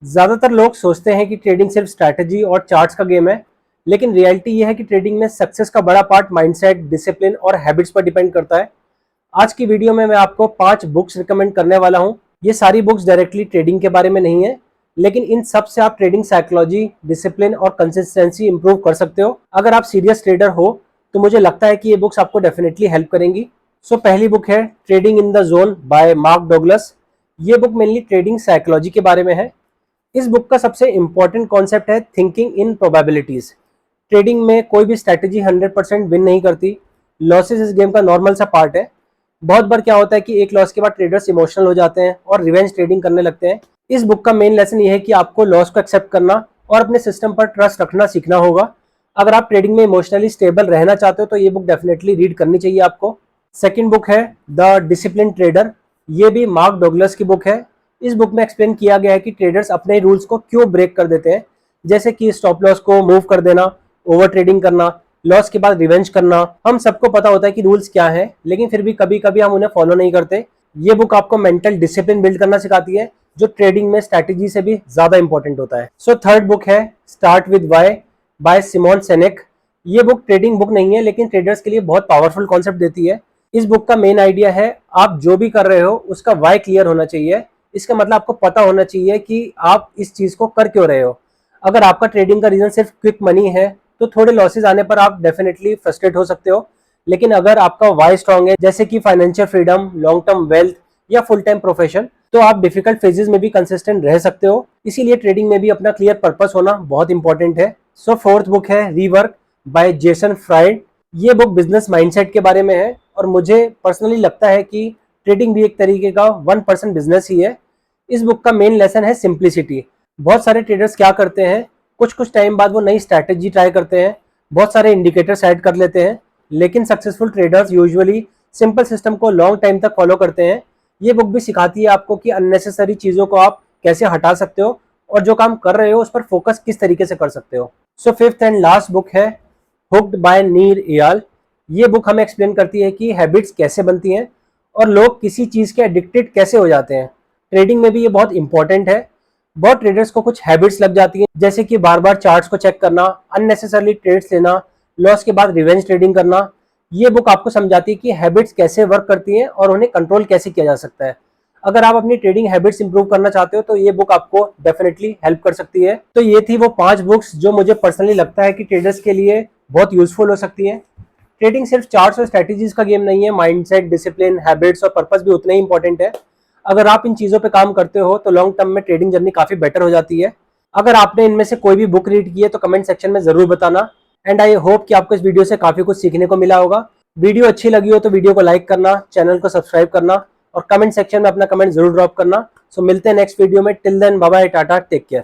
ज्यादातर लोग सोचते हैं कि ट्रेडिंग सिर्फ स्ट्रैटेजी और चार्ट्स का गेम है, लेकिन रियलिटी ये है कि ट्रेडिंग में सक्सेस का बड़ा पार्ट माइंडसेट, डिसिप्लिन और हैबिट्स पर डिपेंड करता है। आज की वीडियो में मैं आपको 5 बुक्स रिकमेंड करने वाला हूं। ये सारी बुक्स डायरेक्टली ट्रेडिंग के बारे में नहीं है, लेकिन इन सब से आप ट्रेडिंग साइकोलॉजी, डिसिप्लिन और कंसिस्टेंसी इंप्रूव कर सकते हो। अगर आप सीरियस ट्रेडर हो तो मुझे लगता है कि ये बुक्स आपको डेफिनेटली हेल्प करेंगी। सो पहली बुक है trading in the zone bye mark Douglas. ये बुक मेनली ट्रेडिंग साइकोलॉजी के बारे में है। इस बुक का सबसे इंपॉर्टेंट कॉन्सेप्ट है थिंकिंग इन प्रोबेबिलिटीज। ट्रेडिंग में कोई भी स्ट्रैटेजी 100% विन नहीं करती। लॉसेस इस गेम का नॉर्मल सा पार्ट है। बहुत बार क्या होता है कि एक लॉस के बाद ट्रेडर्स इमोशनल हो जाते हैं और रिवेंज ट्रेडिंग करने लगते हैं। इस बुक का मेन लेसन ये है कि आपको लॉस को एक्सेप्ट करना और अपने सिस्टम पर ट्रस्ट रखना सीखना होगा। अगर आप ट्रेडिंग में इमोशनली स्टेबल रहना चाहते हो तो ये बुक डेफिनेटली रीड करनी चाहिए आपको। सेकेंड बुक है द डिसिप्लिन ट्रेडर। ये भी मार्क डगलस की बुक है। इस बुक में एक्सप्लेन किया गया है कि ट्रेडर्स अपने रूल्स को क्यों ब्रेक कर देते हैं, जैसे कि स्टॉप लॉस को मूव कर देना, ओवर ट्रेडिंग करना, लॉस के बाद रिवेंज करना। हम सबको पता होता है कि रूल्स क्या हैं, लेकिन फिर भी कभी कभी हम उन्हें फॉलो नहीं करते। ये बुक आपको मेंटल डिसिप्लिन बिल्ड करना सिखाती है, जो ट्रेडिंग में स्ट्रैटेजी से भी ज्यादा इंपॉर्टेंट होता है। सो थर्ड बुक है start with why by Simon Sinek. ये बुक ट्रेडिंग बुक नहीं है, लेकिन ट्रेडर्स के लिए बहुत पावरफुल कॉन्सेप्ट देती है। इस बुक का मेन आइडिया है आप जो भी कर रहे हो उसका वाई क्लियर होना चाहिए। इसका मतलब आपको पता होना चाहिए कि आप इस चीज को कर क्यों रहे हो। अगर आपका ट्रेडिंग का रीजन सिर्फ क्विक मनी है तो थोड़े लॉसेस आने पर आप डेफिनेटली फ्रस्ट्रेट हो सकते हो, लेकिन अगर आपका वाई स्ट्रांग है, जैसे कि financial freedom, long term wealth या फुल टाइम प्रोफेशन, तो आप डिफिकल्ट फेजेस में भी कंसिस्टेंट रह सकते हो। इसीलिए ट्रेडिंग में भी अपना क्लियर पर्पस होना बहुत इंपॉर्टेंट है। सो फोर्थ बुक है रीवर्क बाय जेसन फ्राइड। ये बुक बिजनेस माइंडसेट के बारे में है और मुझे पर्सनली लगता है कि ट्रेडिंग भी एक तरीके का 1% बिजनेस ही है। इस बुक का मेन लेसन है सिंप्लिसिटी। बहुत सारे ट्रेडर्स क्या करते हैं, कुछ टाइम बाद वो नई स्ट्रैटेजी ट्राई करते हैं, बहुत सारे इंडिकेटर सेट कर लेते हैं, लेकिन successful traders usually simple system को लॉन्ग टाइम तक फॉलो करते हैं। ये बुक भी सिखाती है आपको कि अननेसेसरी चीजों को आप कैसे हटा सकते हो और जो काम कर रहे हो उस पर फोकस किस तरीके से कर सकते हो। So fifth and last book है हुक्ड बाय नीर एयाल। ये बुक हमें एक्सप्लेन करती है कि हैबिट्स कैसे बनती हैं और लोग किसी चीज के एडिक्टेड कैसे हो जाते हैं। ट्रेडिंग में भी ये बहुत इंपॉर्टेंट है। बहुत ट्रेडर्स को कुछ हैबिट्स लग जाती हैं, जैसे कि बार बार चार्ट्स को चेक करना, अननेसेसरली ट्रेड्स लेना, लॉस के बाद रिवेंज ट्रेडिंग करना। ये बुक आपको समझाती है कि हैबिट्स कैसे वर्क करती हैं और उन्हें कंट्रोल कैसे किया जा सकता है। अगर आप अपनी ट्रेडिंग हैबिट्स इंप्रूव करना चाहते हो तो ये बुक आपको डेफिनेटली हेल्प कर सकती है। तो ये थी वो 5 बुक्स जो मुझे पर्सनली लगता है कि ट्रेडर्स के लिए बहुत यूजफुल हो सकती हैं। ट्रेडिंग सिर्फ चार्ट्स और स्ट्रैटेजीज का गेम नहीं है, माइंडसेट, डिसिप्लिन, हैबिट्स और पर्पस भी उतने ही इंपॉर्टेंट है। अगर आप इन चीजों पे काम करते हो तो लॉन्ग टर्म में ट्रेडिंग जर्नी काफी बेटर हो जाती है। अगर आपने इनमें से कोई भी बुक रीड की है तो कमेंट सेक्शन में जरूर बताना। एंड आई होप कि आपको इस वीडियो से काफी कुछ सीखने को मिला होगा। वीडियो अच्छी लगी हो तो वीडियो को लाइक करना, चैनल को सब्सक्राइब करना और कमेंट सेक्शन में अपना कमेंट जरूर ड्रॉप करना। सो मिलते हैं नेक्स्ट वीडियो में। Till then bye bye, tata, take care.